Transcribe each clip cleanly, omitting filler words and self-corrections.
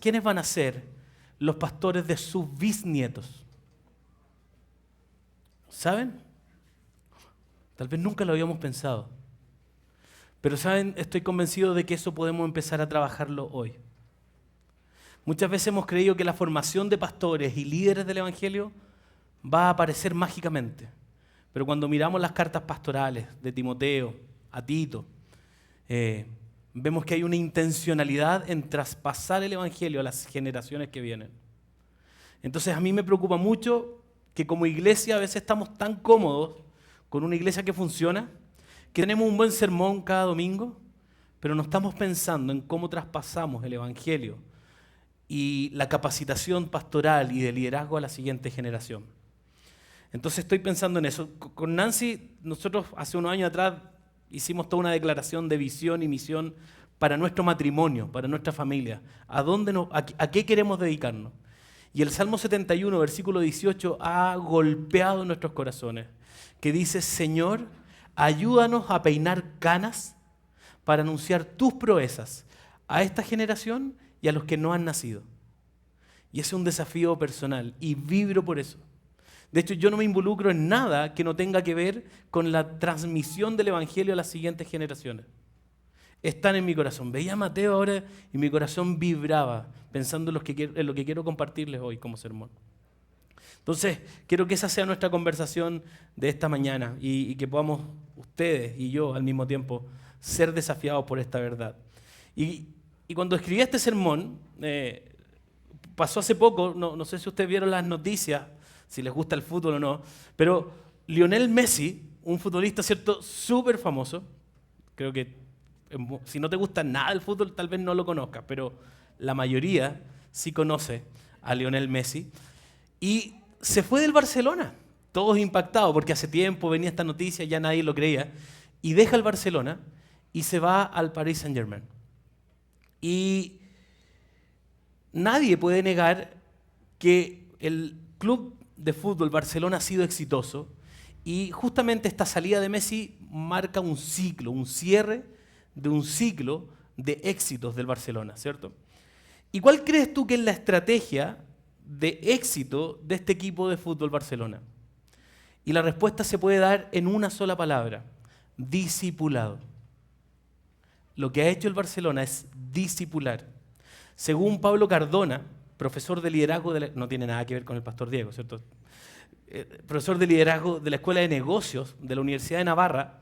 ¿quiénes van a ser los pastores de sus bisnietos? ¿Saben? Tal vez nunca lo habíamos pensado. Pero ¿saben? Estoy convencido de que eso podemos empezar a trabajarlo hoy. Muchas veces hemos creído que la formación de pastores y líderes del Evangelio va a aparecer mágicamente. Pero cuando miramos las cartas pastorales de Timoteo, a Tito, vemos que hay una intencionalidad en traspasar el Evangelio a las generaciones que vienen. Entonces a mí me preocupa mucho que como iglesia a veces estamos tan cómodos con una iglesia que funciona, que tenemos un buen sermón cada domingo, pero no estamos pensando en cómo traspasamos el Evangelio y la capacitación pastoral y de liderazgo a la siguiente generación. Entonces estoy pensando en eso. Con Nancy, nosotros hace unos años atrás hicimos toda una declaración de visión y misión para nuestro matrimonio, para nuestra familia. ¿A qué queremos dedicarnos? Y el Salmo 71, versículo 18, ha golpeado nuestros corazones, que dice: Señor, ayúdanos a peinar canas para anunciar tus proezas a esta generación y a los que no han nacido. Y ese es un desafío personal y vibro por eso. De hecho, yo no me involucro en nada que no tenga que ver con la transmisión del Evangelio a las siguientes generaciones. Están en mi corazón. Veía a Mateo ahora y mi corazón vibraba pensando en lo que quiero compartirles hoy como sermón. Entonces, quiero que esa sea nuestra conversación de esta mañana y que podamos, ustedes y yo al mismo tiempo, ser desafiados por esta verdad. Y cuando escribí este sermón, pasó hace poco, no sé si ustedes vieron las noticias, si les gusta el fútbol o no, pero Lionel Messi, un futbolista, ¿cierto?, súper famoso, creo que si no te gusta nada el fútbol tal vez no lo conozcas, pero la mayoría sí conoce a Lionel Messi, y se fue del Barcelona, todos impactados, porque hace tiempo venía esta noticia, ya nadie lo creía, y deja el Barcelona y se va al Paris Saint-Germain. Y nadie puede negar que el club de fútbol Barcelona ha sido exitoso, y justamente esta salida de Messi marca un ciclo, un cierre de un ciclo de éxitos del Barcelona, ¿cierto? ¿Y cuál crees tú que es la estrategia de éxito de este equipo de fútbol Barcelona? Y la respuesta se puede dar en una sola palabra: discipulado. Lo que ha hecho el Barcelona es discipular. Según Pablo Cardona, profesor de liderazgo, no tiene nada que ver con el pastor Diego, ¿cierto? Profesor de liderazgo de la Escuela de Negocios de la Universidad de Navarra,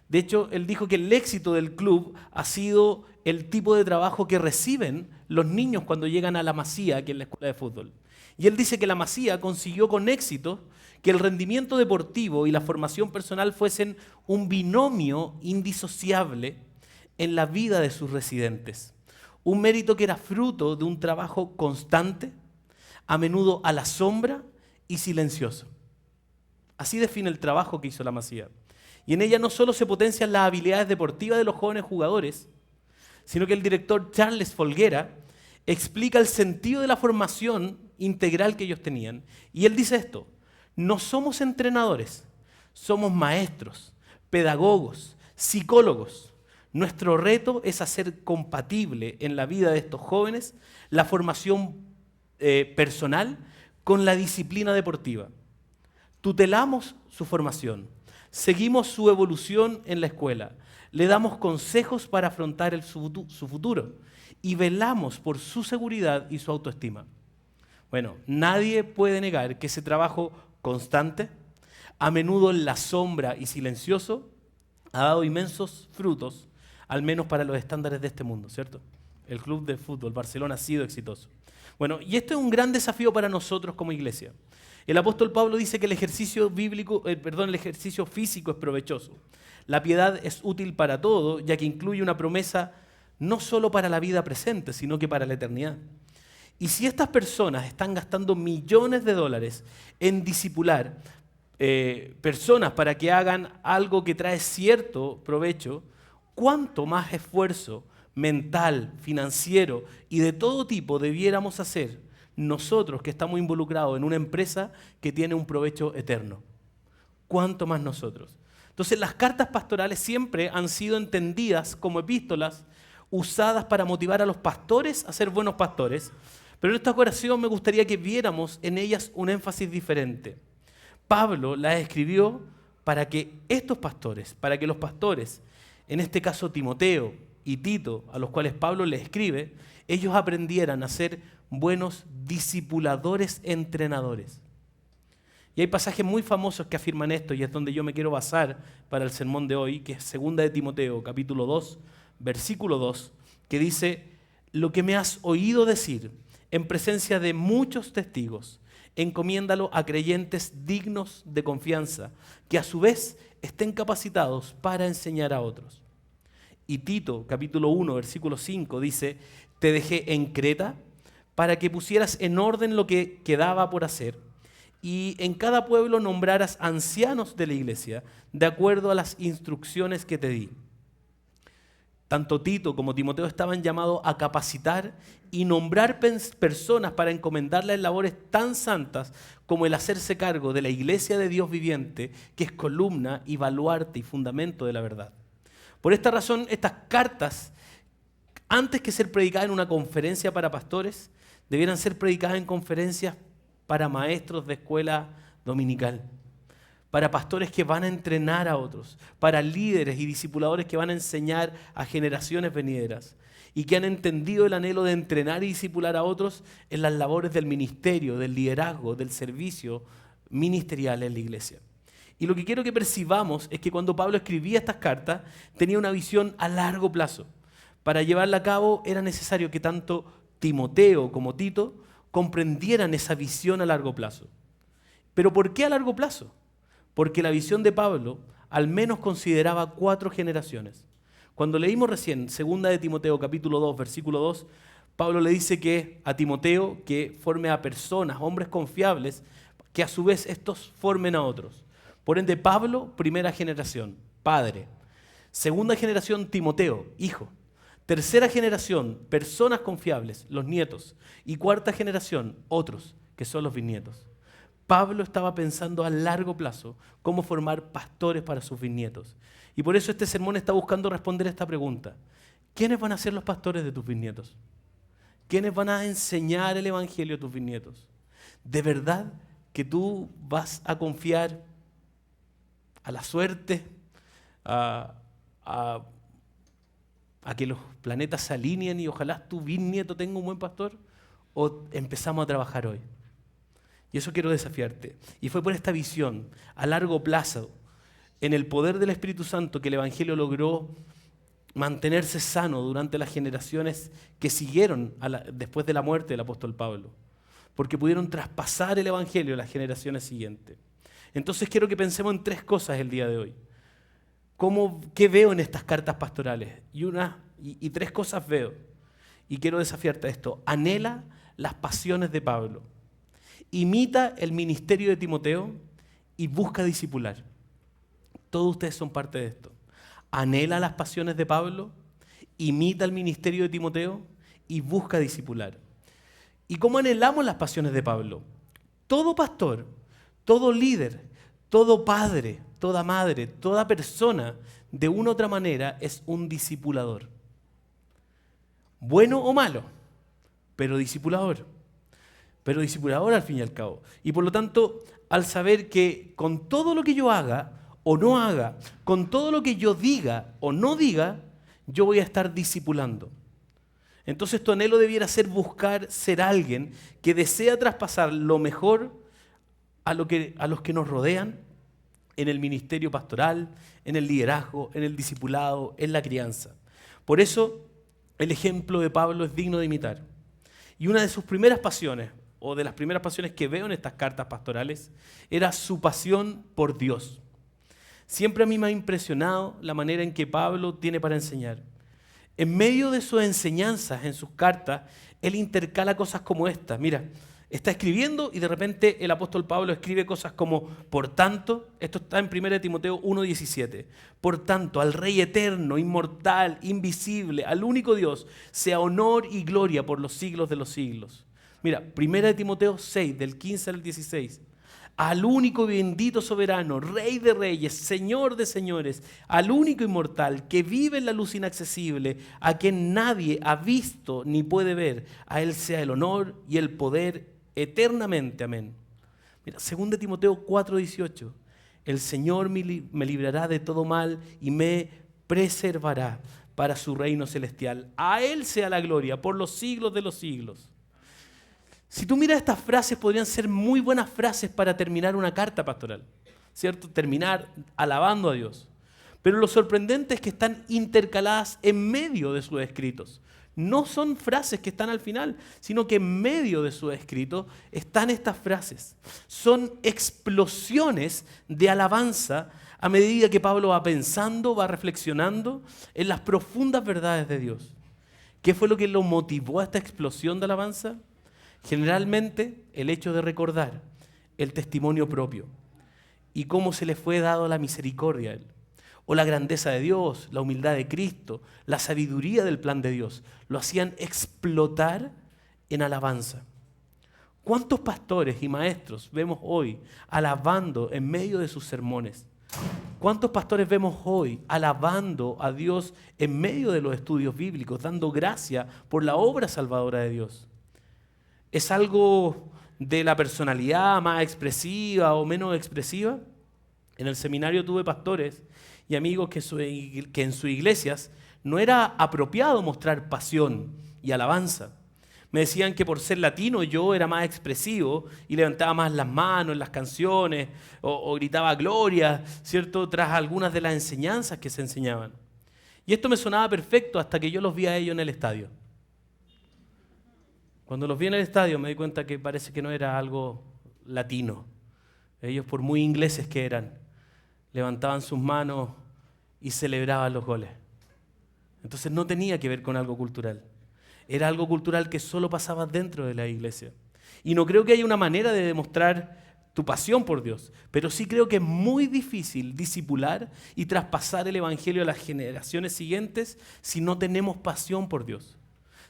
de hecho, él dijo que el éxito del club ha sido el tipo de trabajo que reciben los niños cuando llegan a la Masía, que es la escuela de fútbol. Y él dice que la Masía consiguió con éxito que el rendimiento deportivo y la formación personal fuesen un binomio indisociable en la vida de sus residentes. Un mérito que era fruto de un trabajo constante, a menudo a la sombra y silencioso. Así define el trabajo que hizo la Masía. Y en ella no solo se potencian las habilidades deportivas de los jóvenes jugadores, sino que el director Charles Folguera explica el sentido de la formación integral que ellos tenían. Y él dice esto: no somos entrenadores, somos maestros, pedagogos, psicólogos. Nuestro reto es hacer compatible en la vida de estos jóvenes la formación personal con la disciplina deportiva. Tutelamos su formación, seguimos su evolución en la escuela, le damos consejos para afrontar su futuro y velamos por su seguridad y su autoestima. Bueno, nadie puede negar que ese trabajo constante, a menudo en la sombra y silencioso, ha dado inmensos frutos, al menos para los estándares de este mundo, ¿cierto? El club de fútbol Barcelona ha sido exitoso. Bueno, y esto es un gran desafío para nosotros como iglesia. El apóstol Pablo dice que el ejercicio físico es provechoso. La piedad es útil para todo, ya que incluye una promesa no solo para la vida presente, sino que para la eternidad. Y si estas personas están gastando millones de dólares en discipular personas para que hagan algo que trae cierto provecho, ¿cuánto más esfuerzo mental, financiero y de todo tipo debiéramos hacer nosotros que estamos involucrados en una empresa que tiene un provecho eterno? ¿Cuánto más nosotros? Entonces, las cartas pastorales siempre han sido entendidas como epístolas usadas para motivar a los pastores a ser buenos pastores, pero en esta ocasión me gustaría que viéramos en ellas un énfasis diferente. Pablo las escribió para que estos pastores, para que los pastores, en este caso Timoteo y Tito, a los cuales Pablo les escribe, ellos aprendieran a ser buenos discipuladores, entrenadores. Y hay pasajes muy famosos que afirman esto, y es donde yo me quiero basar para el sermón de hoy, que es 2 de Timoteo, capítulo 2, versículo 2, que dice: lo que me has oído decir en presencia de muchos testigos, encomiéndalo a creyentes dignos de confianza, que a su vez estén capacitados para enseñar a otros. Y Tito, capítulo 1, versículo 5, dice: te dejé en Creta para que pusieras en orden lo que quedaba por hacer, y en cada pueblo nombraras ancianos de la iglesia, de acuerdo a las instrucciones que te di. Tanto Tito como Timoteo estaban llamados a capacitar y nombrar personas para encomendarles labores tan santas como el hacerse cargo de la iglesia de Dios viviente, que es columna y baluarte y fundamento de la verdad. Por esta razón, estas cartas, antes que ser predicadas en una conferencia para pastores, debieran ser predicadas en conferencias para maestros de escuela dominical, para pastores que van a entrenar a otros, para líderes y discipuladores que van a enseñar a generaciones venideras y que han entendido el anhelo de entrenar y discipular a otros en las labores del ministerio, del liderazgo, del servicio ministerial en la iglesia. Y lo que quiero que percibamos es que cuando Pablo escribía estas cartas, tenía una visión a largo plazo. Para llevarla a cabo era necesario que tanto Timoteo como Tito comprendieran esa visión a largo plazo. ¿Pero por qué a largo plazo? Porque la visión de Pablo al menos consideraba 4 generaciones. Cuando leímos recién 2 de Timoteo capítulo 2, versículo 2, Pablo le dice que a Timoteo que forme a personas, hombres confiables, que a su vez estos formen a otros. Por ende, Pablo, primera generación, padre. Segunda generación, Timoteo, hijo. Tercera generación, personas confiables, los nietos. Y cuarta generación, otros, que son los bisnietos. Pablo estaba pensando a largo plazo cómo formar pastores para sus bisnietos. Y por eso este sermón está buscando responder esta pregunta. ¿Quiénes van a ser los pastores de tus bisnietos? ¿Quiénes van a enseñar el evangelio a tus bisnietos? ¿De verdad que tú vas a confiar a la suerte, a que los planetas se alineen y ojalá tu bisnieto tenga un buen pastor? ¿O empezamos a trabajar hoy? Y eso quiero desafiarte. Y fue por esta visión a largo plazo, en el poder del Espíritu Santo, que el evangelio logró mantenerse sano durante las generaciones que siguieron después de la muerte del apóstol Pablo, porque pudieron traspasar el evangelio a las generaciones siguientes. Entonces quiero que pensemos en 3 cosas el día de hoy. ¿Qué veo en estas cartas pastorales? Y 3 cosas veo. Y quiero desafiarte a esto. Anhela las pasiones de Pablo. Imita el ministerio de Timoteo y busca discipular. Todos ustedes son parte de esto. Anhela las pasiones de Pablo, imita el ministerio de Timoteo y busca discipular. ¿Y cómo anhelamos las pasiones de Pablo? Todo pastor, todo líder, todo padre, toda madre, toda persona, de una u otra manera, es un discipulador. Bueno o malo, pero discipulador. Pero discipulador al fin y al cabo. Y por lo tanto, al saber que con todo lo que yo haga o no haga, con todo lo que yo diga o no diga, yo voy a estar discipulando. Entonces tu anhelo debiera ser buscar ser alguien que desea traspasar lo mejor a los que nos rodean en el ministerio pastoral, en el liderazgo, en el discipulado, en la crianza. Por eso el ejemplo de Pablo es digno de imitar. Y una de sus primeras pasiones, o de las primeras pasiones que veo en estas cartas pastorales, era su pasión por Dios. Siempre a mí me ha impresionado la manera en que Pablo tiene para enseñar. En medio de sus enseñanzas, en sus cartas, él intercala cosas como esta. Mira, está escribiendo y de repente el apóstol Pablo escribe cosas como, por tanto, esto está en 1 Timoteo 1:17, por tanto, al Rey eterno, inmortal, invisible, al único Dios, sea honor y gloria por los siglos de los siglos. Mira, 1 Timoteo 6, del 15 al 16. al único y bendito soberano, Rey de reyes, Señor de señores, al único inmortal que vive en la luz inaccesible, a quien nadie ha visto ni puede ver, a Él sea el honor y el poder eternamente. Amén. Mira, 2 Timoteo 4:18, el Señor me librará de todo mal y me preservará para su reino celestial. A Él sea la gloria por los siglos de los siglos. Si tú miras estas frases, podrían ser muy buenas frases para terminar una carta pastoral, ¿cierto? Terminar alabando a Dios. Pero lo sorprendente es que están intercaladas en medio de sus escritos. No son frases que están al final, sino que en medio de sus escritos están estas frases. Son explosiones de alabanza a medida que Pablo va pensando, va reflexionando en las profundas verdades de Dios. ¿Qué fue lo que lo motivó a esta explosión de alabanza? Generalmente el hecho de recordar el testimonio propio y cómo se le fue dado la misericordia a él, o la grandeza de Dios, la humildad de Cristo, la sabiduría del plan de Dios, lo hacían explotar en alabanza. ¿Cuántos pastores y maestros vemos hoy alabando en medio de sus sermones? ¿Cuántos pastores vemos hoy alabando a Dios en medio de los estudios bíblicos, dando gracia por la obra salvadora de Dios? ¿Es algo de la personalidad más expresiva o menos expresiva? En el seminario tuve pastores y amigos que en sus iglesias no era apropiado mostrar pasión y alabanza. Me decían que por ser latino yo era más expresivo y levantaba más las manos en las canciones o gritaba gloria, ¿cierto?, tras algunas de las enseñanzas que se enseñaban. Y esto me sonaba perfecto hasta que yo los vi a ellos en el estadio. Cuando los vi en el estadio me di cuenta que parece que no era algo latino. Ellos, por muy ingleses que eran, levantaban sus manos y celebraban los goles. Entonces no tenía que ver con algo cultural. Era algo cultural que solo pasaba dentro de la iglesia. Y no creo que haya una manera de demostrar tu pasión por Dios, pero sí creo que es muy difícil discipular y traspasar el evangelio a las generaciones siguientes si no tenemos pasión por Dios.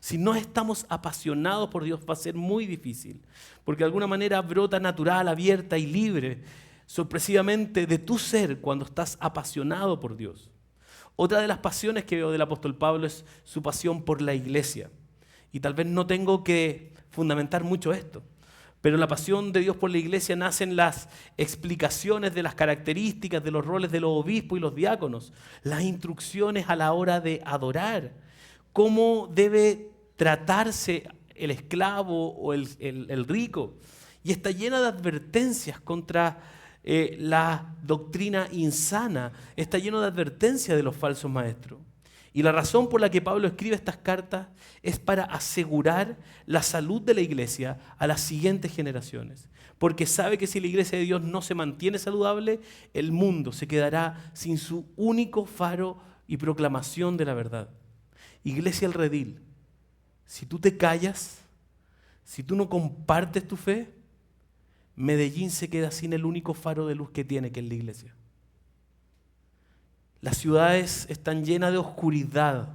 Si no estamos apasionados por Dios, va a ser muy difícil, porque de alguna manera brota natural, abierta y libre, sorpresivamente, de tu ser cuando estás apasionado por Dios. Otra de las pasiones que veo del apóstol Pablo es su pasión por la iglesia. Y tal vez no tengo que fundamentar mucho esto, pero la pasión de Dios por la iglesia nace en las explicaciones de las características de los roles de los obispos y los diáconos, las instrucciones a la hora de adorar, cómo debe tratarse el esclavo o el rico. Y está llena de advertencias contra la doctrina insana, está lleno de advertencias de los falsos maestros. Y la razón por la que Pablo escribe estas cartas es para asegurar la salud de la iglesia a las siguientes generaciones. Porque sabe que si la iglesia de Dios no se mantiene saludable, el mundo se quedará sin su único faro y proclamación de la verdad. Iglesia El Redil, si tú te callas, si tú no compartes tu fe, Medellín se queda sin el único faro de luz que tiene, que es la iglesia. Las ciudades están llenas de oscuridad.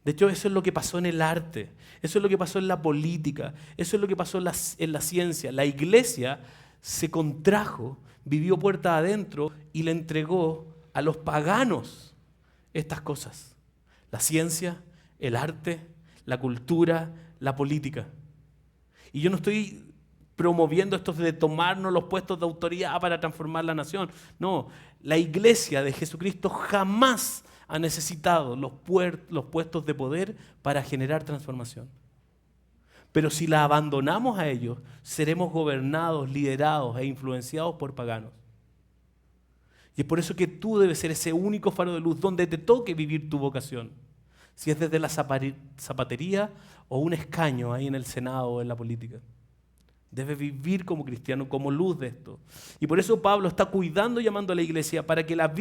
De hecho, eso es lo que pasó en el arte, eso es lo que pasó en la política, eso es lo que pasó en la ciencia. La iglesia se contrajo, vivió puerta adentro y le entregó a los paganos estas cosas. La ciencia, el arte, la cultura, la política. Y yo no estoy promoviendo esto de tomarnos los puestos de autoridad para transformar la nación. No, la iglesia de Jesucristo jamás ha necesitado los puestos de poder para generar transformación. Pero si la abandonamos a ellos, seremos gobernados, liderados e influenciados por paganos. Y es por eso que tú debes ser ese único faro de luz donde te toque vivir tu vocación. Si es desde la zapatería o un escaño ahí en el Senado o en la política. Debes vivir como cristiano, como luz de esto. Y por eso Pablo está cuidando y llamando a la iglesia para que la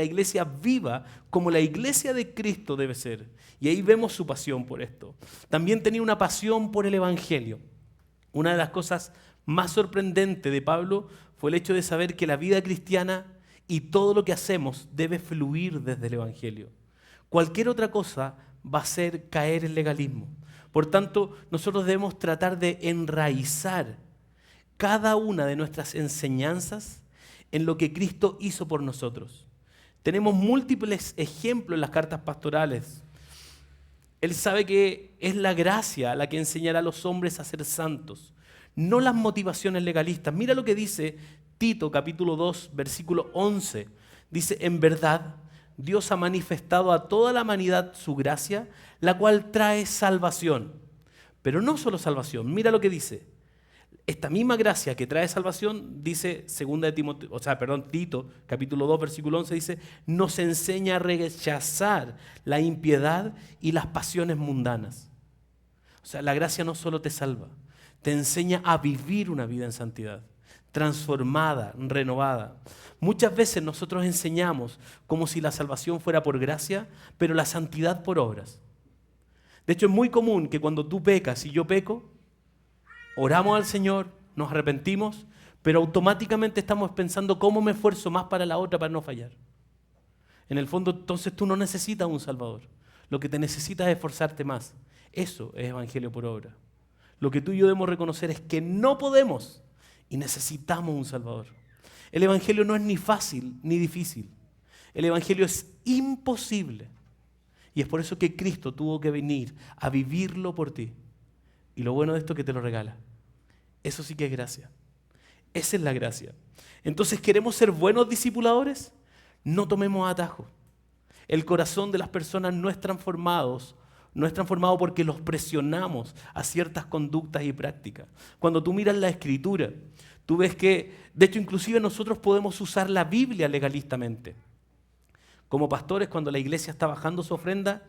iglesia viva como la iglesia de Cristo debe ser. Y ahí vemos su pasión por esto. También tenía una pasión por el evangelio. Una de las cosas más sorprendentes de Pablo fue el hecho de saber que la vida cristiana y todo lo que hacemos debe fluir desde el evangelio. Cualquier otra cosa va a ser caer en legalismo. Por tanto, nosotros debemos tratar de enraizar cada una de nuestras enseñanzas en lo que Cristo hizo por nosotros. Tenemos múltiples ejemplos en las cartas pastorales. Él sabe que es la gracia la que enseñará a los hombres a ser santos, no las motivaciones legalistas. Mira lo que dice Tito capítulo 2, versículo 11. Dice, en verdad, Dios ha manifestado a toda la humanidad su gracia, la cual trae salvación. Pero no solo salvación, mira lo que dice. Esta misma gracia que trae salvación, dice Tito, capítulo 2, versículo 11, dice, nos enseña a rechazar la impiedad y las pasiones mundanas. O sea, la gracia no solo te salva, te enseña a vivir una vida en santidad, transformada, renovada. Muchas veces nosotros enseñamos como si la salvación fuera por gracia, pero la santidad por obras. De hecho, es muy común que cuando tú pecas y yo peco, oramos al Señor, nos arrepentimos, pero automáticamente estamos pensando cómo me esfuerzo más para la otra para no fallar. En el fondo, entonces tú no necesitas un Salvador. Lo que te necesitas es esforzarte más. Eso es evangelio por obra. Lo que tú y yo debemos reconocer es que no podemos y necesitamos un Salvador. El evangelio no es ni fácil ni difícil. El evangelio es imposible. Y es por eso que Cristo tuvo que venir a vivirlo por ti. Y lo bueno de esto es que te lo regala. Eso sí que es gracia. Esa es la gracia. Entonces, ¿queremos ser buenos discipuladores? No tomemos atajos. El corazón de las personas no es transformado porque los presionamos a ciertas conductas y prácticas. Cuando tú miras la Escritura, tú ves que, de hecho, inclusive nosotros podemos usar la Biblia legalistamente. Como pastores, cuando la iglesia está bajando su ofrenda,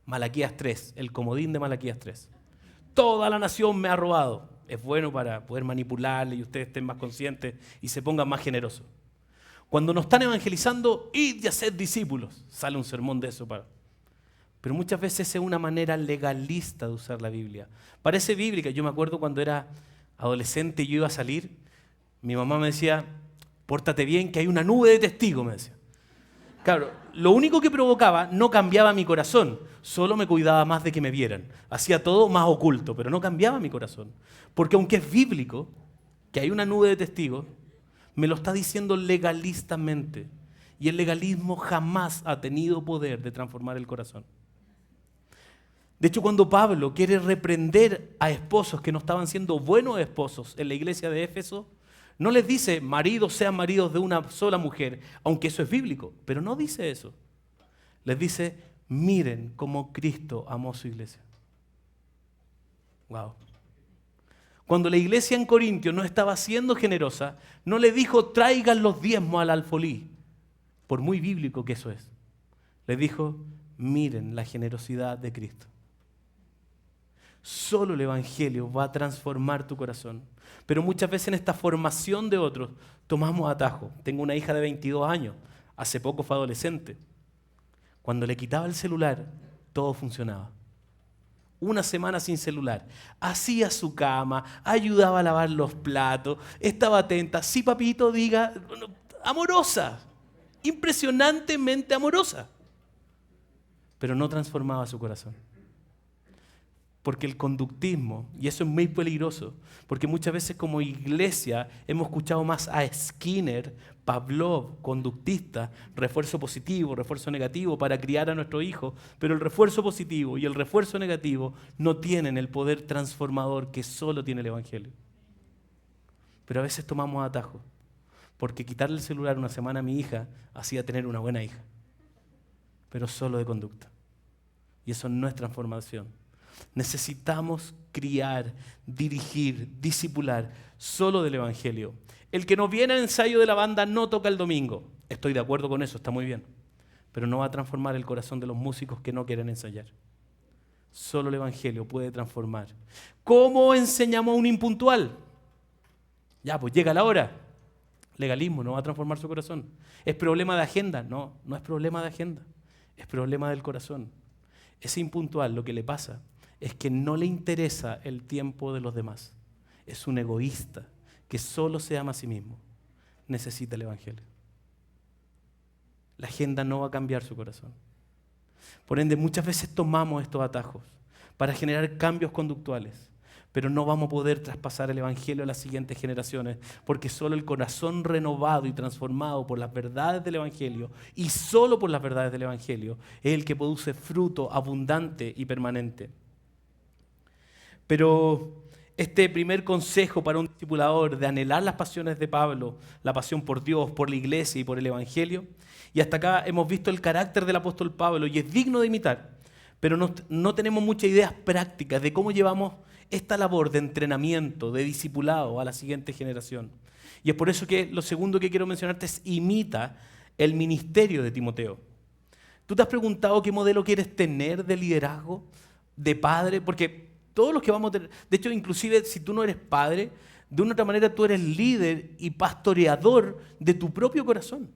Malaquías 3, el comodín de Malaquías 3. Toda la nación me ha robado. Es bueno para poder manipularle y ustedes estén más conscientes y se pongan más generosos. Cuando nos están evangelizando, id y haced discípulos. Sale un sermón de eso. Pero muchas veces es una manera legalista de usar la Biblia. Parece bíblica. Yo me acuerdo cuando era adolescente y yo iba a salir, mi mamá me decía, pórtate bien que hay una nube de testigos, me decía. Claro, lo único que provocaba no cambiaba mi corazón, solo me cuidaba más de que me vieran. Hacía todo más oculto, pero no cambiaba mi corazón. Porque aunque es bíblico, que hay una nube de testigos, me lo está diciendo legalistamente. Y el legalismo jamás ha tenido poder de transformar el corazón. De hecho, cuando Pablo quiere reprender a esposos que no estaban siendo buenos esposos en la iglesia de Éfeso, no les dice, maridos sean maridos de una sola mujer, aunque eso es bíblico, pero no dice eso. Les dice, miren cómo Cristo amó su iglesia. Wow. Cuando la iglesia en Corintio no estaba siendo generosa, no le dijo, traigan los diezmos al alfolí, por muy bíblico que eso es. Les dijo, miren la generosidad de Cristo. Solo el evangelio va a transformar tu corazón. Pero muchas veces en esta formación de otros tomamos atajo. Tengo una hija de 22 años, hace poco fue adolescente. Cuando le quitaba el celular, todo funcionaba. Una semana sin celular. Hacía su cama, ayudaba a lavar los platos, estaba atenta. Sí, papito, diga, amorosa, impresionantemente amorosa. Pero no transformaba su corazón. Porque el conductismo, y eso es muy peligroso, porque muchas veces como iglesia hemos escuchado más a Skinner, Pavlov, conductista, refuerzo positivo, refuerzo negativo para criar a nuestro hijo, pero el refuerzo positivo y el refuerzo negativo no tienen el poder transformador que solo tiene el evangelio. Pero a veces tomamos atajos, porque quitarle el celular una semana a mi hija hacía tener una buena hija, pero solo de conducta. Y eso no es transformación. Necesitamos criar, dirigir, discipular solo del evangelio. El que no viene al ensayo de la banda no toca el domingo. Estoy de acuerdo con eso, está muy bien. Pero no va a transformar el corazón de los músicos que no quieren ensayar. Solo el evangelio puede transformar. ¿Cómo enseñamos a un impuntual? Ya, pues llega la hora. Legalismo no va a transformar su corazón. ¿Es problema de agenda? No, no es problema de agenda. Es problema del corazón. Ese impuntual lo que le pasa es que no le interesa el tiempo de los demás. Es un egoísta que solo se ama a sí mismo. Necesita el evangelio. La agenda no va a cambiar su corazón. Por ende, muchas veces tomamos estos atajos para generar cambios conductuales, pero no vamos a poder traspasar el Evangelio a las siguientes generaciones, porque solo el corazón renovado y transformado por las verdades del Evangelio, y solo por las verdades del Evangelio, es el que produce fruto abundante y permanente. Pero este primer consejo para un discipulador de anhelar las pasiones de Pablo, la pasión por Dios, por la iglesia y por el Evangelio, y hasta acá hemos visto el carácter del apóstol Pablo y es digno de imitar, pero no tenemos muchas ideas prácticas de cómo llevamos esta labor de entrenamiento, de discipulado a la siguiente generación. Y es por eso que lo segundo que quiero mencionarte es imita el ministerio de Timoteo. ¿Tú te has preguntado qué modelo quieres tener de liderazgo, de padre? Porque todos los que vamos a tener, de hecho, inclusive si tú no eres padre, de una otra manera tú eres líder y pastoreador de tu propio corazón.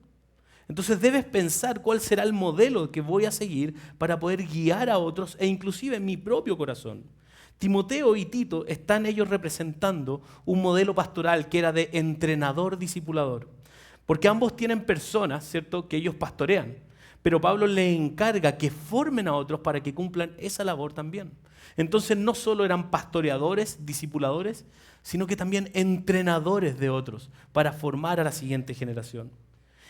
Entonces debes pensar cuál será el modelo que voy a seguir para poder guiar a otros e inclusive en mi propio corazón. Timoteo y Tito están ellos representando un modelo pastoral que era de entrenador discipulador. Porque ambos tienen personas, ¿cierto?, que ellos pastorean. Pero Pablo les encarga que formen a otros para que cumplan esa labor también. Entonces no solo eran pastoreadores, discipuladores, sino que también entrenadores de otros para formar a la siguiente generación.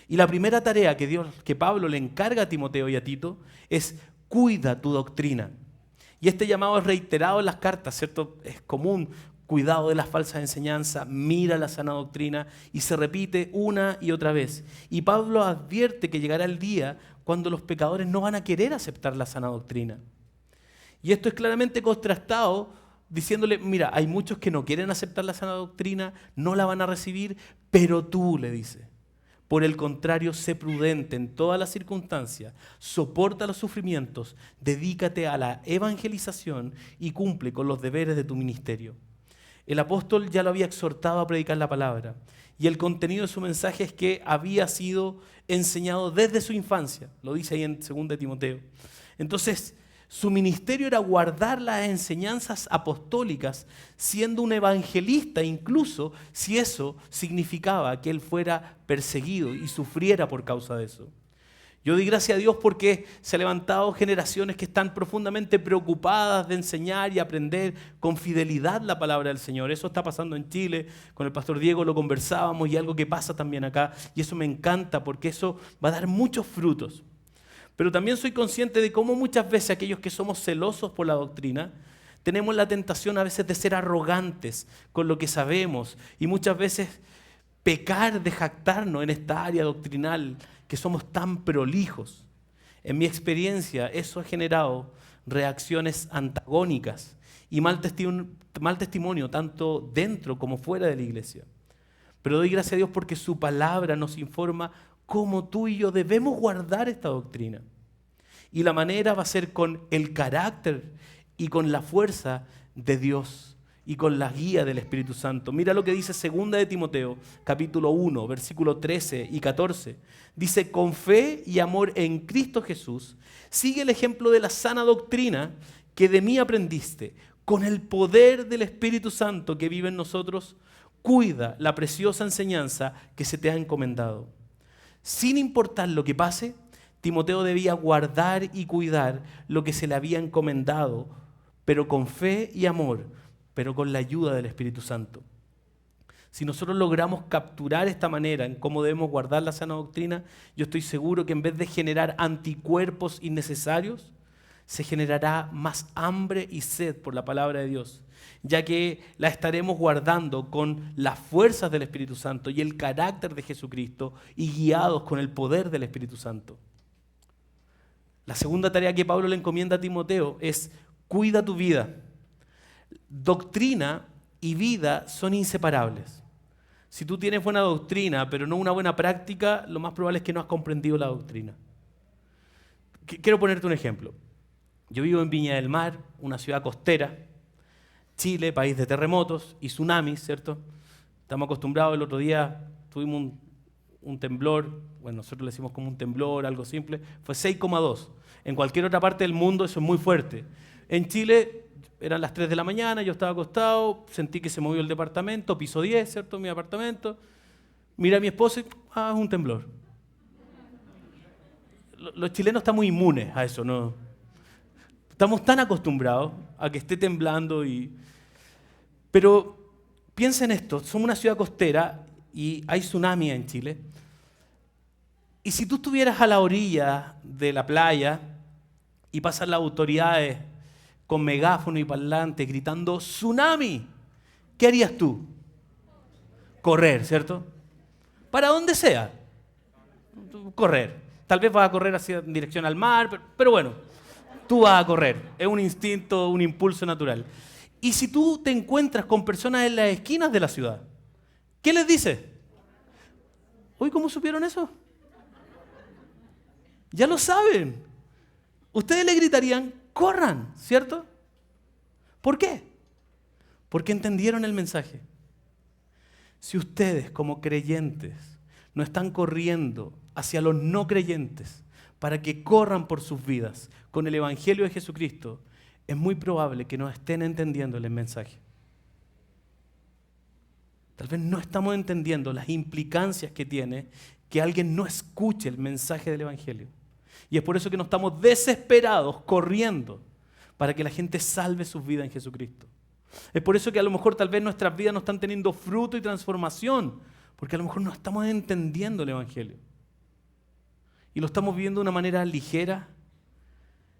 Y la primera tarea que Pablo le encarga a Timoteo y a Tito es cuida tu doctrina. Y este llamado es reiterado en las cartas, ¿cierto? Es común, cuidado de las falsas enseñanzas, mira la sana doctrina, y se repite una y otra vez. Y Pablo advierte que llegará el día cuando los pecadores no van a querer aceptar la sana doctrina. Y esto es claramente contrastado diciéndole, mira, hay muchos que no quieren aceptar la sana doctrina, no la van a recibir, pero tú, le dice, por el contrario, sé prudente en todas las circunstancias, soporta los sufrimientos, dedícate a la evangelización y cumple con los deberes de tu ministerio. El apóstol ya lo había exhortado a predicar la palabra y el contenido de su mensaje es que había sido enseñado desde su infancia, lo dice ahí en 2 Timoteo. Entonces, su ministerio era guardar las enseñanzas apostólicas, siendo un evangelista, incluso si eso significaba que él fuera perseguido y sufriera por causa de eso. Yo doy gracias a Dios porque se han levantado generaciones que están profundamente preocupadas de enseñar y aprender con fidelidad la palabra del Señor. Eso está pasando en Chile, con el pastor Diego lo conversábamos y algo que pasa también acá. Y eso me encanta porque eso va a dar muchos frutos. Pero también soy consciente de cómo muchas veces aquellos que somos celosos por la doctrina, tenemos la tentación a veces de ser arrogantes con lo que sabemos y muchas veces pecar de jactarnos en esta área doctrinal que somos tan prolijos. En mi experiencia eso ha generado reacciones antagónicas y mal testimonio tanto dentro como fuera de la iglesia. Pero doy gracias a Dios porque su palabra nos informa cómo tú y yo debemos guardar esta doctrina. Y la manera va a ser con el carácter y con la fuerza de Dios y con la guía del Espíritu Santo. Mira lo que dice 2 de Timoteo, capítulo 1, versículos 13 y 14. Dice, con fe y amor en Cristo Jesús, sigue el ejemplo de la sana doctrina que de mí aprendiste. Con el poder del Espíritu Santo que vive en nosotros, cuida la preciosa enseñanza que se te ha encomendado. Sin importar lo que pase, Timoteo debía guardar y cuidar lo que se le había encomendado, pero con fe y amor, pero con la ayuda del Espíritu Santo. Si nosotros logramos capturar esta manera en cómo debemos guardar la sana doctrina, yo estoy seguro que en vez de generar anticuerpos innecesarios, se generará más hambre y sed por la palabra de Dios, ya que la estaremos guardando con las fuerzas del Espíritu Santo y el carácter de Jesucristo y guiados con el poder del Espíritu Santo. La segunda tarea que Pablo le encomienda a Timoteo es cuida tu vida. Doctrina y vida son inseparables. Si tú tienes buena doctrina, pero no una buena práctica, lo más probable es que no has comprendido la doctrina. Quiero ponerte un ejemplo. Yo vivo en Viña del Mar, una ciudad costera, Chile, país de terremotos y tsunamis, ¿cierto? Estamos acostumbrados, el otro día tuvimos un temblor, bueno, nosotros le decimos como un temblor, algo simple, fue 6,2. En cualquier otra parte del mundo eso es muy fuerte. En Chile eran las 3 de la mañana, yo estaba acostado, sentí que se movió el departamento, piso 10, ¿cierto? Mi apartamento. Miré a mi esposa y, es un temblor. Los chilenos están muy inmunes a eso, ¿no? Estamos tan acostumbrados a que esté temblando y Pero piensa en esto, somos una ciudad costera y hay tsunami en Chile. Y si tú estuvieras a la orilla de la playa y pasan las autoridades con megáfono y parlante gritando ¡Tsunami! ¿Qué harías tú? Correr, ¿cierto? Para donde sea. Correr. Tal vez vas a correr hacia en dirección al mar, pero bueno, tú vas a correr. Es un instinto, un impulso natural. Y si tú te encuentras con personas en las esquinas de la ciudad, ¿qué les dices? Uy, ¿cómo supieron eso? Ya lo saben. Ustedes le gritarían, corran, ¿cierto? ¿Por qué? Porque entendieron el mensaje. Si ustedes como creyentes no están corriendo hacia los no creyentes para que corran por sus vidas con el Evangelio de Jesucristo, es muy probable que no estén entendiendo el mensaje. Tal vez no estamos entendiendo las implicancias que tiene que alguien no escuche el mensaje del Evangelio. Y es por eso que no estamos desesperados corriendo para que la gente salve sus vidas en Jesucristo. Es por eso que a lo mejor tal vez nuestras vidas no están teniendo fruto y transformación, porque a lo mejor no estamos entendiendo el Evangelio. Y lo estamos viviendo de una manera ligera.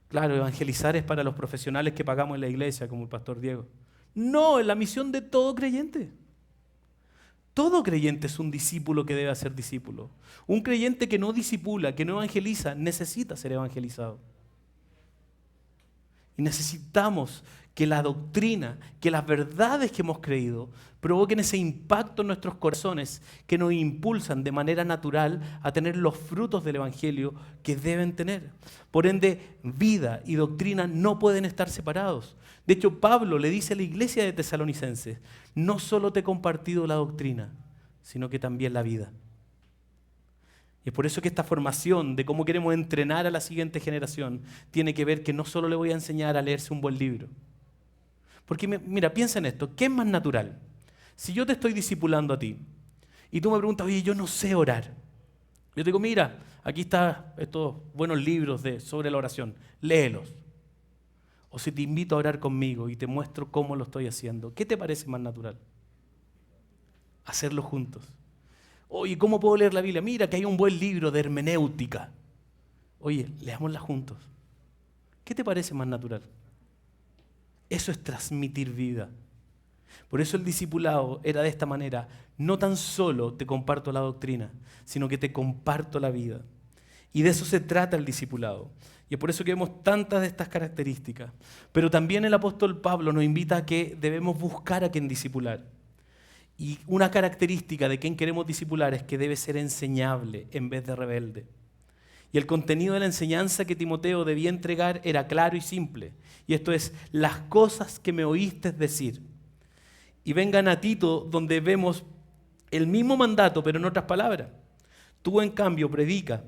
Claro, evangelizar es para los profesionales que pagamos en la iglesia, como el pastor Diego. No, es la misión de todo creyente. Todo creyente es un discípulo que debe hacer discípulo. Un creyente que no discipula, que no evangeliza, necesita ser evangelizado. Y necesitamos que la doctrina, que las verdades que hemos creído provoquen ese impacto en nuestros corazones que nos impulsan de manera natural a tener los frutos del Evangelio que deben tener. Por ende, vida y doctrina no pueden estar separados. De hecho, Pablo le dice a la iglesia de Tesalonicenses, no solo te he compartido la doctrina, sino que también la vida. Y es por eso que esta formación de cómo queremos entrenar a la siguiente generación tiene que ver que no solo le voy a enseñar a leerse un buen libro. Porque mira, piensa en esto, ¿qué es más natural? Si yo te estoy discipulando a ti y tú me preguntas, oye, yo no sé orar. Yo te digo, mira, aquí están estos buenos libros sobre la oración, léelos. O si te invito a orar conmigo y te muestro cómo lo estoy haciendo, ¿qué te parece más natural? Hacerlo juntos. Oye, ¿cómo puedo leer la Biblia? Mira que hay un buen libro de hermenéutica. Oye, leámosla juntos. ¿Qué te parece más natural? Eso es transmitir vida. Por eso el discipulado era de esta manera. No tan solo te comparto la doctrina, sino que te comparto la vida. Y de eso se trata el discipulado. Y es por eso que vemos tantas de estas características. Pero también el apóstol Pablo nos invita a que debemos buscar a quien discipular. Y una característica de quien queremos discipular es que debe ser enseñable en vez de rebelde. Y el contenido de la enseñanza que Timoteo debía entregar era claro y simple. Y esto es, las cosas que me oíste decir. Y vengan a Tito, donde vemos el mismo mandato, pero en otras palabras. Tú, en cambio, predica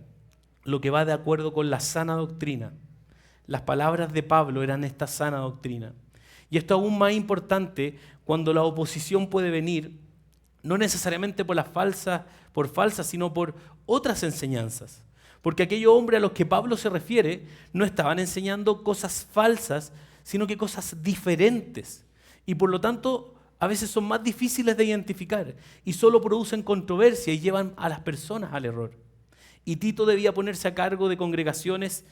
lo que va de acuerdo con la sana doctrina. Las palabras de Pablo eran esta sana doctrina. Y esto aún más importante cuando la oposición puede venir, no necesariamente por falsas, sino por otras enseñanzas. Porque aquellos hombres a los que Pablo se refiere no estaban enseñando cosas falsas, sino que cosas diferentes. Y por lo tanto, a veces son más difíciles de identificar y solo producen controversia y llevan a las personas al error. Y Tito debía ponerse a cargo de congregaciones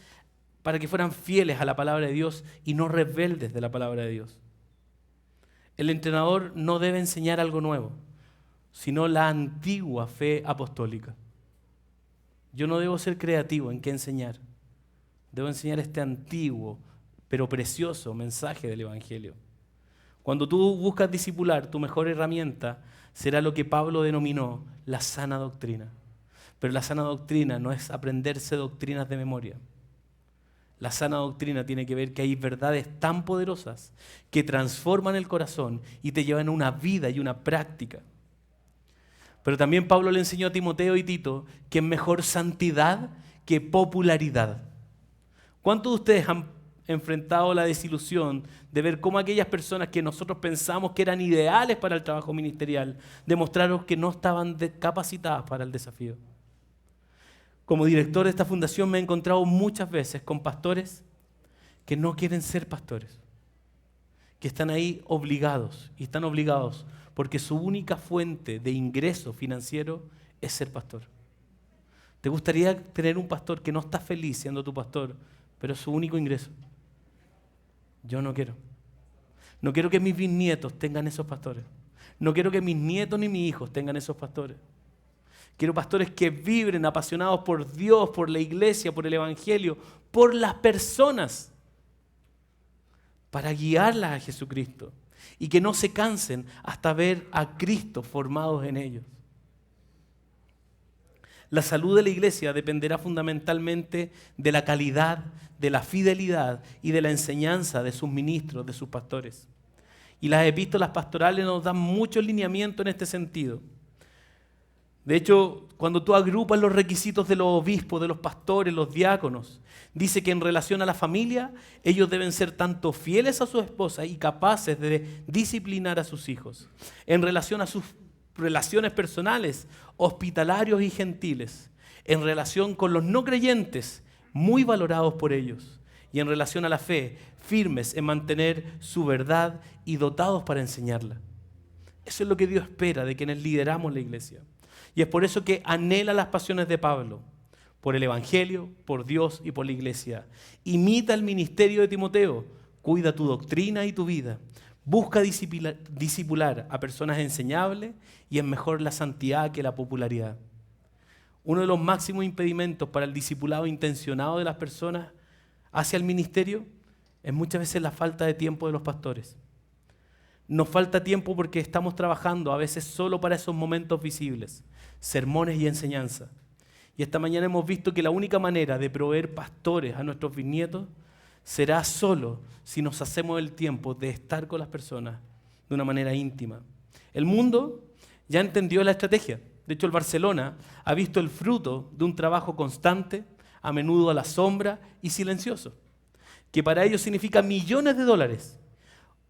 para que fueran fieles a la palabra de Dios y no rebeldes de la palabra de Dios. El entrenador no debe enseñar algo nuevo, sino la antigua fe apostólica. Yo no debo ser creativo en qué enseñar. Debo enseñar este antiguo, pero precioso mensaje del Evangelio. Cuando tú buscas discipular, tu mejor herramienta será lo que Pablo denominó la sana doctrina. Pero la sana doctrina no es aprenderse doctrinas de memoria. La sana doctrina tiene que ver que hay verdades tan poderosas que transforman el corazón y te llevan a una vida y una práctica. Pero también Pablo le enseñó a Timoteo y Tito que es mejor santidad que popularidad. ¿Cuántos de ustedes han enfrentado la desilusión de ver cómo aquellas personas que nosotros pensamos que eran ideales para el trabajo ministerial demostraron que no estaban capacitadas para el desafío? Como director de esta fundación me he encontrado muchas veces con pastores que no quieren ser pastores, que están ahí obligados, y están obligados porque su única fuente de ingreso financiero es ser pastor. ¿Te gustaría tener un pastor que no está feliz siendo tu pastor, pero es su único ingreso? Yo no quiero. No quiero que mis bisnietos tengan esos pastores. No quiero que mis nietos ni mis hijos tengan esos pastores. Quiero pastores que vibren apasionados por Dios, por la iglesia, por el evangelio, por las personas, para guiarlas a Jesucristo y que no se cansen hasta ver a Cristo formados en ellos. La salud de la iglesia dependerá fundamentalmente de la calidad, de la fidelidad y de la enseñanza de sus ministros, de sus pastores. Y las epístolas pastorales nos dan mucho lineamiento en este sentido. De hecho, cuando tú agrupas los requisitos de los obispos, de los pastores, los diáconos, dice que en relación a la familia, ellos deben ser tanto fieles a su esposa y capaces de disciplinar a sus hijos. En relación a sus relaciones personales, hospitalarios y gentiles. En relación con los no creyentes, muy valorados por ellos. Y en relación a la fe, firmes en mantener su verdad y dotados para enseñarla. Eso es lo que Dios espera de quienes lideramos la iglesia. Y es por eso que anhela las pasiones de Pablo, por el evangelio, por Dios y por la iglesia. Imita el ministerio de Timoteo, cuida tu doctrina y tu vida. Busca discipular a personas enseñables y es mejor la santidad que la popularidad. Uno de los máximos impedimentos para el discipulado intencionado de las personas hacia el ministerio es muchas veces la falta de tiempo de los pastores. Nos falta tiempo porque estamos trabajando a veces solo para esos momentos visibles, sermones y enseñanza. Y esta mañana hemos visto que la única manera de proveer pastores a nuestros bisnietos será solo si nos hacemos el tiempo de estar con las personas de una manera íntima. El mundo ya entendió la estrategia. De hecho, el Barcelona ha visto el fruto de un trabajo constante, a menudo a la sombra y silencioso, que para ellos significa millones de dólares.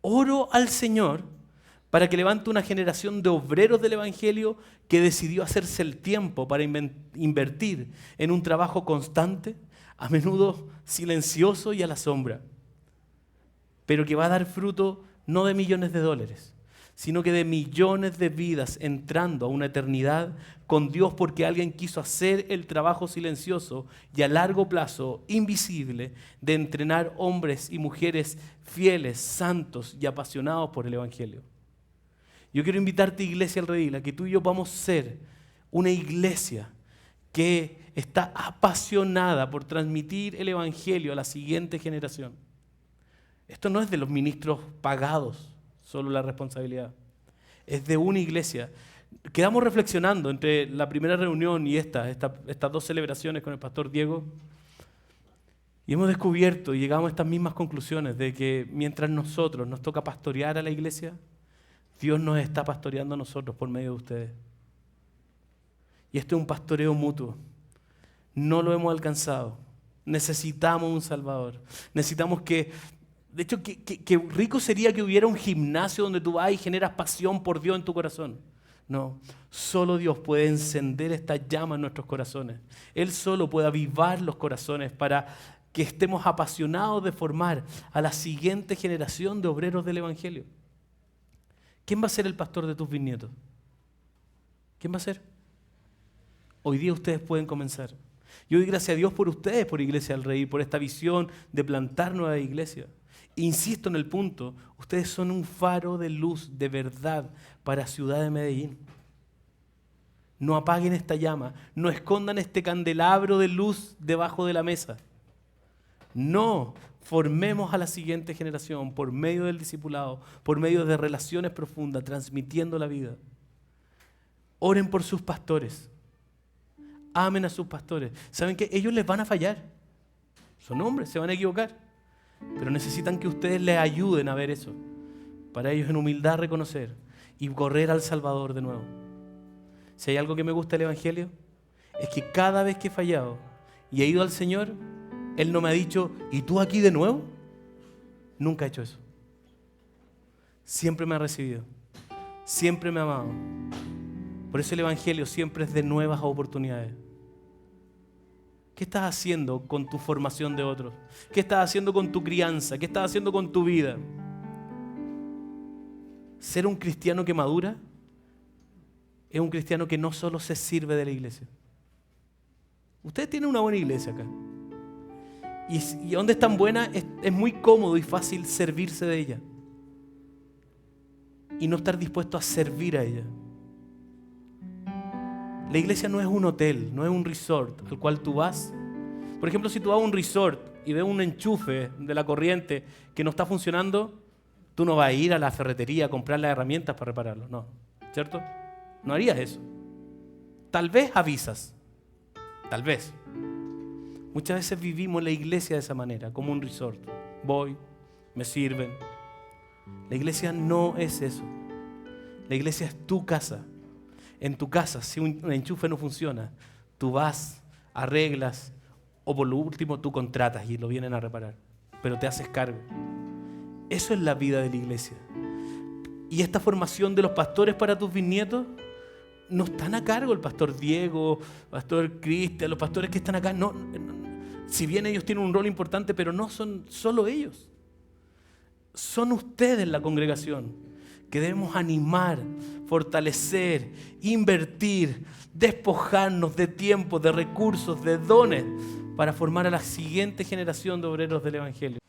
Oro al Señor para que levante una generación de obreros del evangelio que decidió hacerse el tiempo para invertir en un trabajo constante, a menudo silencioso y a la sombra, pero que va a dar fruto no de millones de dólares, sino que de millones de vidas entrando a una eternidad con Dios porque alguien quiso hacer el trabajo silencioso y a largo plazo, invisible, de entrenar hombres y mujeres fieles, santos y apasionados por el evangelio. Yo quiero invitarte, iglesia al Redil, a que tú y yo vamos a ser una iglesia que está apasionada por transmitir el evangelio a la siguiente generación. Esto no es de los ministros pagados, solo la responsabilidad. Es de una iglesia. Quedamos reflexionando entre la primera reunión y estas dos celebraciones con el pastor Diego y hemos descubierto y llegamos a estas mismas conclusiones de que mientras nosotros nos toca pastorear a la iglesia, Dios nos está pastoreando a nosotros por medio de ustedes. Y esto es un pastoreo mutuo. No lo hemos alcanzado. Necesitamos un Salvador. Necesitamos de hecho, que rico sería que hubiera un gimnasio donde tú vas y generas pasión por Dios en tu corazón. No, solo Dios puede encender esta llama en nuestros corazones. Él solo puede avivar los corazones para que estemos apasionados de formar a la siguiente generación de obreros del evangelio. ¿Quién va a ser el pastor de tus bisnietos? ¿Quién va a ser? Hoy día ustedes pueden comenzar. Yo doy gracias a Dios por ustedes, por Iglesia del Rey, por esta visión de plantar nueva iglesia. Insisto en el punto, ustedes son un faro de luz, de verdad, para Ciudad de Medellín. No apaguen esta llama, no escondan este candelabro de luz debajo de la mesa. No, formemos a la siguiente generación por medio del discipulado, por medio de relaciones profundas, transmitiendo la vida. Oren por sus pastores. Amen a sus pastores. ¿Saben qué? Ellos les van a fallar. Son hombres, se van a equivocar. Pero necesitan que ustedes les ayuden a ver eso. Para ellos en humildad reconocer y correr al Salvador de nuevo. Si hay algo que me gusta del evangelio, es que cada vez que he fallado y he ido al Señor, Él no me ha dicho, ¿y tú aquí de nuevo? Nunca he hecho eso. Siempre me ha recibido. Siempre me ha amado. Por eso el evangelio siempre es de nuevas oportunidades. ¿Qué estás haciendo con tu formación de otros? ¿Qué estás haciendo con tu crianza? ¿Qué estás haciendo con tu vida? Ser un cristiano que madura es un cristiano que no solo se sirve de la iglesia. Ustedes tienen una buena iglesia acá. Y donde es tan buena, es muy cómodo y fácil servirse de ella. Y no estar dispuesto a servir a ella. La iglesia no es un hotel, no es un resort al cual tú vas. Por ejemplo, si tú vas a un resort y ves un enchufe de la corriente que no está funcionando, tú no vas a ir a la ferretería a comprar las herramientas para repararlo, no, ¿cierto? No harías eso. Tal vez avisas, tal vez. Muchas veces vivimos la iglesia de esa manera, como un resort. Voy, me sirven. La iglesia no es eso. La iglesia es tu casa. En tu casa, si un enchufe no funciona, tú vas, arreglas, o por lo último tú contratas y lo vienen a reparar. Pero te haces cargo. Eso es la vida de la iglesia. Y esta formación de los pastores para tus bisnietos, no están a cargo el pastor Diego, el pastor Cristian, los pastores que están acá. No, si bien ellos tienen un rol importante, pero no son solo ellos. Son ustedes la congregación que debemos animar, fortalecer, invertir, despojarnos de tiempo, de recursos, de dones para formar a la siguiente generación de obreros del Evangelio.